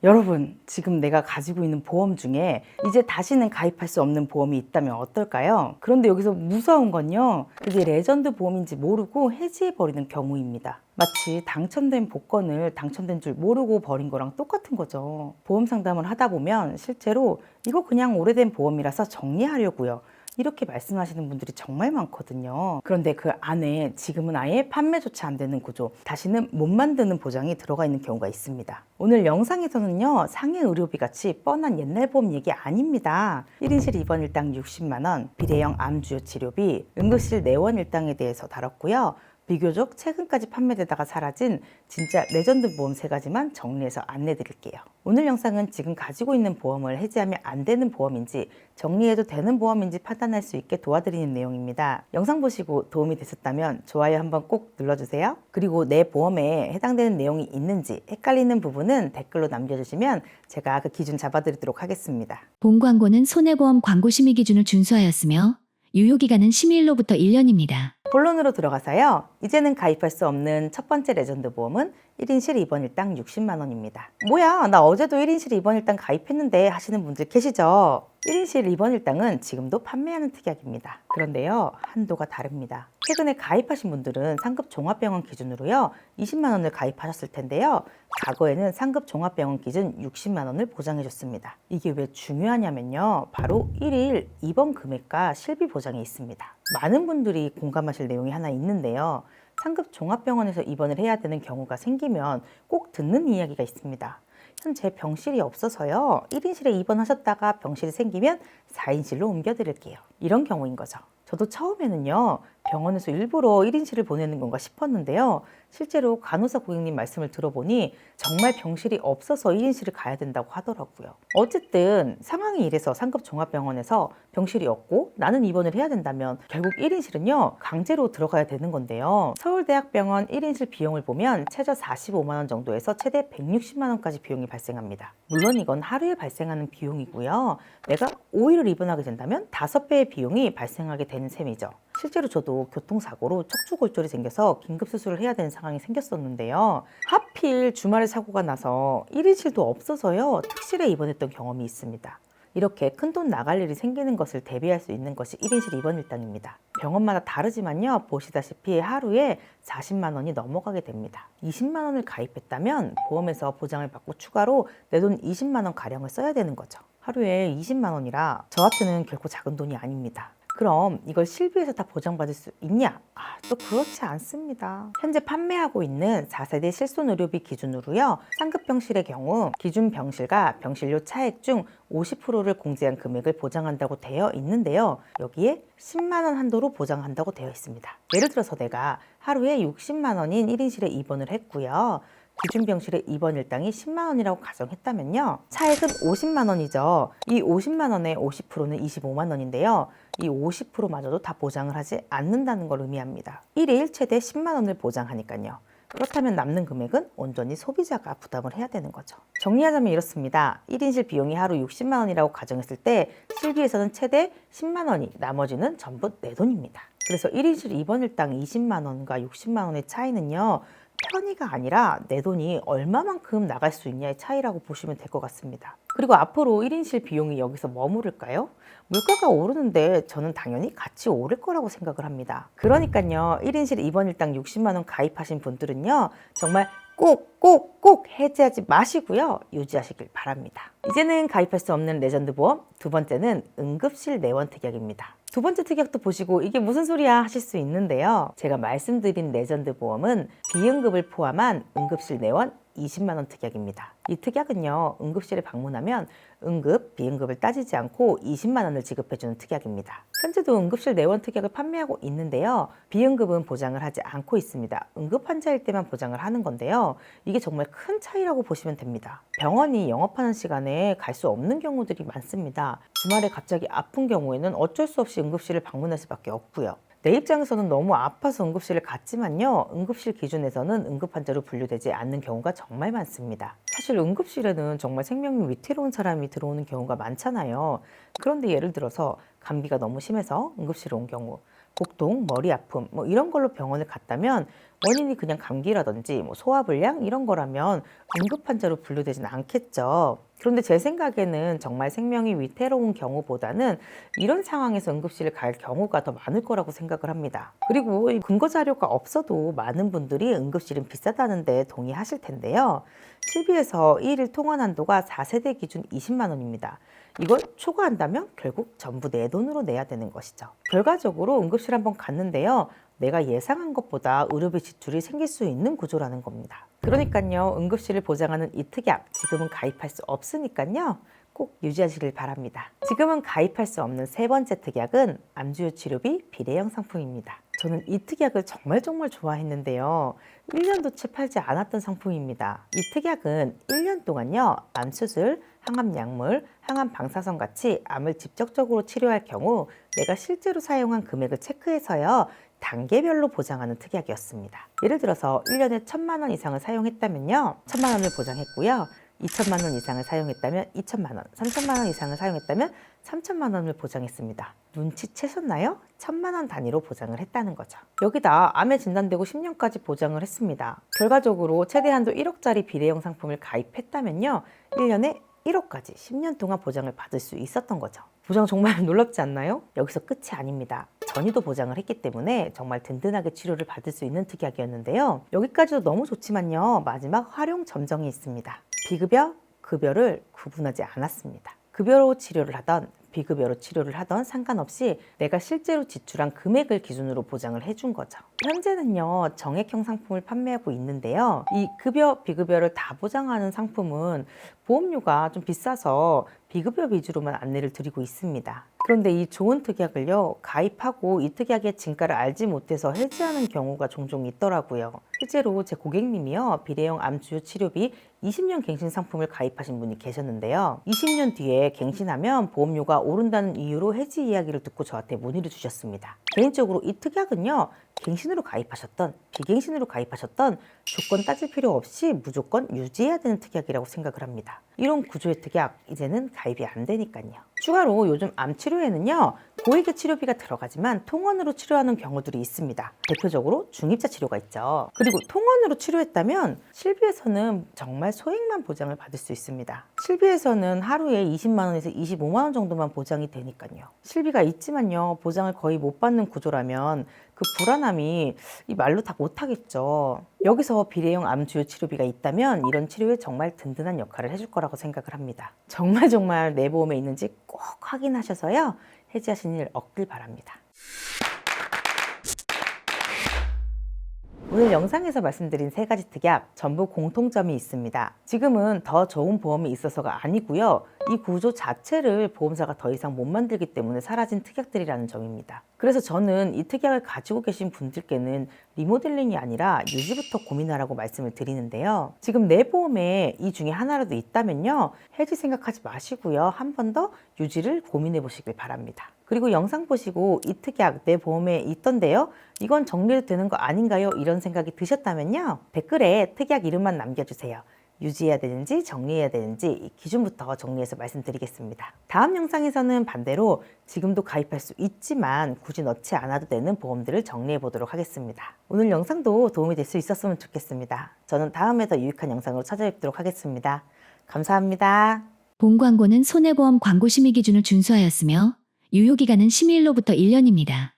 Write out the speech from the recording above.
여러분, 지금 내가 가지고 있는 보험 중에 이제 다시는 가입할 수 없는 보험이 있다면 어떨까요? 그런데 여기서 무서운 건요, 이게 레전드 보험인지 모르고 해지해버리는 경우입니다. 마치 당첨된 복권을 당첨된 줄 모르고 버린 거랑 똑같은 거죠. 보험 상담을 하다 보면 실제로 이거 그냥 오래된 보험이라서 정리하려고요, 이렇게 말씀하시는 분들이 정말 많거든요. 그런데 그 안에 지금은 아예 판매조차 안 되는 구조, 다시는 못 만드는 보장이 들어가 있는 경우가 있습니다. 오늘 영상에서는요, 상해 의료비 같이 뻔한 옛날 보험 얘기 아닙니다. 1인실 입원 일당 60만 원, 비대형 암주요 치료비, 응급실 내원 일당에 대해서 다뤘고요. 비교적 최근까지 판매되다가 사라진 진짜 레전드 보험 3가지만 정리해서 안내 드릴게요. 오늘 영상은 지금 가지고 있는 보험을 해지하면 안 되는 보험인지, 정리해도 되는 보험인지 판단할 수 있게 도와드리는 내용입니다. 영상 보시고 도움이 되셨다면 좋아요 한번 꼭 눌러주세요. 그리고 내 보험에 해당되는 내용이 있는지 헷갈리는 부분은 댓글로 남겨주시면 제가 그 기준 잡아드리도록 하겠습니다. 본 광고는 손해보험 광고 심의 기준을 준수하였으며 유효기간은 심의일로부터 1년입니다. 본론으로 들어가서요, 이제는 가입할 수 없는 첫 번째 레전드 보험은 1인실 입원 일당 60만 원입니다. 뭐야, 나 어제도 1인실 입원 일당 가입했는데 하시는 분들 계시죠? 1인실 입원 일당은 지금도 판매하는 특약입니다. 그런데요, 한도가 다릅니다. 최근에 가입하신 분들은 상급 종합병원 기준으로요 20만 원을 가입하셨을 텐데요, 과거에는 상급 종합병원 기준 60만 원을 보장해줬습니다. 이게 왜 중요하냐면요, 바로 1일 입원 금액과 실비 보장이 있습니다. 많은 분들이 공감하실 내용이 하나 있는데요, 상급 종합병원에서 입원을 해야 되는 경우가 생기면 꼭 듣는 이야기가 있습니다. 현재 병실이 없어서요, 1인실에 입원하셨다가 병실이 생기면 4인실로 옮겨드릴게요, 이런 경우인 거죠. 저도 처음에는요, 병원에서 일부러 1인실을 보내는 건가 싶었는데요, 실제로 간호사 고객님 말씀을 들어보니 정말 병실이 없어서 1인실을 가야 된다고 하더라고요. 어쨌든 상황이 이래서 상급 종합병원에서 병실이 없고 나는 입원을 해야 된다면 결국 1인실은요 강제로 들어가야 되는 건데요, 서울대학병원 1인실 비용을 보면 최저 45만 원 정도에서 최대 160만 원까지 비용이 발생합니다. 물론 이건 하루에 발생하는 비용이고요, 내가 5일을 입원하게 된다면 5배의 비용이 발생하게 되는 셈이죠. 실제로 저도 교통사고로 척추골절이 생겨서 긴급수술을 해야 되는 상황이 생겼었는데요, 하필 주말에 사고가 나서 1인실도 없어서요 특실에 입원했던 경험이 있습니다. 이렇게 큰돈 나갈 일이 생기는 것을 대비할 수 있는 것이 1인실 입원 일당입니다. 병원마다 다르지만요, 보시다시피 하루에 40만 원이 넘어가게 됩니다. 20만 원을 가입했다면 보험에서 보장을 받고 추가로 내 돈 20만 원 가량을 써야 되는 거죠. 하루에 20만 원이라 저한테는 결코 작은 돈이 아닙니다. 그럼 이걸 실비에서 다 보장받을 수 있냐? 또 그렇지 않습니다. 현재 판매하고 있는 4세대 실손의료비 기준으로요, 상급 병실의 경우 기준 병실과 병실료 차액 중 50%를 공제한 금액을 보장한다고 되어 있는데요, 여기에 10만 원 한도로 보장한다고 되어 있습니다. 예를 들어서 내가 하루에 60만 원인 1인실에 입원을 했고요, 기준 병실의 입원 일당이 10만 원이라고 가정했다면요, 차액은 50만 원이죠. 이 50만 원의 50%는 25만 원인데요, 이 50%마저도 다 보장을 하지 않는다는 걸 의미합니다. 1일 최대 10만 원을 보장하니까요. 그렇다면 남는 금액은 온전히 소비자가 부담을 해야 되는 거죠. 정리하자면 이렇습니다. 1인실 비용이 하루 60만 원이라고 가정했을 때 실비에서는 최대 10만 원이, 나머지는 전부 내 돈입니다. 그래서 1인실 입원 일당 20만 원과 60만 원의 차이는요, 편의가 아니라 내 돈이 얼마만큼 나갈 수 있냐의 차이라고 보시면 될 것 같습니다. 그리고 앞으로 1인실 비용이 여기서 머무를까요? 물가가 오르는데 저는 당연히 같이 오를 거라고 생각을 합니다. 그러니까요, 1인실 입원 일당 60만 원 가입하신 분들은요, 정말 꼭 해지하지 마시고요, 유지하시길 바랍니다. 이제는 가입할 수 없는 레전드 보험, 두 번째는 응급실 내원 특약입니다. 두 번째 특약도 보시고 이게 무슨 소리야 하실 수 있는데요, 제가 말씀드린 레전드 보험은 비응급을 포함한 응급실 내원 20만 원 특약입니다. 이 특약은요, 응급실에 방문하면 응급, 비응급을 따지지 않고 20만 원을 지급해주는 특약입니다. 현재도 응급실 내원 특약을 판매하고 있는데요, 비응급은 보장을 하지 않고 있습니다. 응급 환자일 때만 보장을 하는 건데요, 이게 정말 큰 차이라고 보시면 됩니다. 병원이 영업하는 시간에 갈 수 없는 경우들이 많습니다. 주말에 갑자기 아픈 경우에는 어쩔 수 없이 응급실을 방문할 수밖에 없고요. 내 입장에서는 너무 아파서 응급실을 갔지만요, 응급실 기준에서는 응급환자로 분류되지 않는 경우가 정말 많습니다. 사실 응급실에는 정말 생명이 위태로운 사람이 들어오는 경우가 많잖아요. 그런데 예를 들어서 감기가 너무 심해서 응급실에 온 경우, 복통, 머리 아픔 이런 걸로 병원을 갔다면 원인이 그냥 감기라든지 소화불량 이런 거라면 응급환자로 분류되진 않겠죠. 그런데 제 생각에는 정말 생명이 위태로운 경우보다는 이런 상황에서 응급실을 갈 경우가 더 많을 거라고 생각을 합니다. 그리고 이 근거 자료가 없어도 많은 분들이 응급실은 비싸다는데 동의하실 텐데요. 실비에서 1일 통원 한도가 4세대 기준 20만 원입니다. 이걸 초과한다면 결국 전부 내 돈으로 내야 되는 것이죠. 결과적으로 응급실 한번 갔는데요. 내가 예상한 것보다 의료비 지출이 생길 수 있는 구조라는 겁니다. 그러니까요, 응급실을 보장하는 이 특약 지금은 가입할 수 없으니까요. 꼭 유지하시길 바랍니다. 지금은 가입할 수 없는 세 번째 특약은 암주요 치료비 비례형 상품입니다. 저는 이 특약을 정말 좋아했는데요. 1년도 채 팔지 않았던 상품입니다. 이 특약은 1년 동안요, 암 수술, 항암 약물, 항암 방사선 같이 암을 직접적으로 치료할 경우 내가 실제로 사용한 금액을 체크해서요, 단계별로 보장하는 특약이었습니다. 예를 들어서 1년에 1,000만 원 이상을 사용했다면요, 1,000만 원을 보장했고요. 2천만 원 이상을 사용했다면 2천만 원, 3천만 원 이상을 사용했다면 3천만 원을 보장했습니다. 눈치채셨나요? 1,000만 원 단위로 보장을 했다는 거죠. 여기다 암에 진단되고 10년까지 보장을 했습니다. 결과적으로 최대 한도 1억짜리 비례형 상품을 가입했다면요, 1년에 1억까지 10년 동안 보장을 받을 수 있었던 거죠. 보장 정말 놀랍지 않나요? 여기서 끝이 아닙니다. 전이도 보장을 했기 때문에 정말 든든하게 치료를 받을 수 있는 특약이었는데요. 여기까지도 너무 좋지만요, 마지막 활용 점정이 있습니다. 비급여, 급여를 구분하지 않았습니다. 급여로 치료를 하던 비급여로 치료를 하던 상관없이 내가 실제로 지출한 금액을 기준으로 보장을 해준 거죠. 현재는요, 정액형 상품을 판매하고 있는데요. 이 급여, 비급여를 다 보장하는 상품은 보험료가 좀 비싸서 비급여 위주로만 안내를 드리고 있습니다. 그런데 이 좋은 특약을요, 가입하고 이 특약의 진가를 알지 못해서 해지하는 경우가 종종 있더라고요. 실제로 제 고객님이요, 비례형 암 주요 치료비 20년 갱신 상품을 가입하신 분이 계셨는데요. 20년 뒤에 갱신하면 보험료가 오른다는 이유로 해지 이야기를 듣고 저한테 문의를 주셨습니다. 개인적으로 이 특약은요, 갱신으로 가입하셨던 비갱신으로 가입하셨던 조건 따질 필요 없이 무조건 유지해야 되는 특약이라고 생각을 합니다. 이런 구조의 특약 이제는 가입이 안 되니까요. 추가로 요즘 암 치료에는요, 고액의 치료비가 들어가지만 통원으로 치료하는 경우들이 있습니다. 대표적으로 중입자 치료가 있죠. 그리고 통원으로 치료했다면 실비에서는 정말 소액만 보장을 받을 수 있습니다. 실비에서는 하루에 20만 원에서 25만 원 정도만 보장이 되니까요. 실비가 있지만요, 보장을 거의 못 받는 구조라면 그 불안함이 이 말로 다 못하겠죠. 여기서 비례형 암 주요 치료비가 있다면 이런 치료에 정말 든든한 역할을 해줄 거라고 생각을 합니다. 정말 내 보험에 있는지 꼭 확인하셔서요, 해지하시는 일 없길 바랍니다. 오늘 영상에서 말씀드린 세 가지 특약 전부 공통점이 있습니다. 지금은 더 좋은 보험이 있어서가 아니고요. 이 구조 자체를 보험사가 더 이상 못 만들기 때문에 사라진 특약들이라는 점입니다. 그래서 저는 이 특약을 가지고 계신 분들께는 리모델링이 아니라 유지부터 고민하라고 말씀을 드리는데요. 지금 내 보험에 이 중에 하나라도 있다면요, 해지 생각하지 마시고요, 한 번 더 유지를 고민해 보시길 바랍니다. 그리고 영상 보시고 이 특약 내 보험에 있던데요, 이건 정리해도 되는 거 아닌가요? 이런 생각이 드셨다면요, 댓글에 특약 이름만 남겨주세요. 유지해야 되는지 정리해야 되는지 이 기준부터 정리해서 말씀드리겠습니다. 다음 영상에서는 반대로 지금도 가입할 수 있지만 굳이 넣지 않아도 되는 보험들을 정리해 보도록 하겠습니다. 오늘 영상도 도움이 될 수 있었으면 좋겠습니다. 저는 다음에 더 유익한 영상으로 찾아뵙도록 하겠습니다. 감사합니다. 본 광고는 손해보험 광고 심의 기준을 준수하였으며 유효기간은 심의일로부터 1년입니다.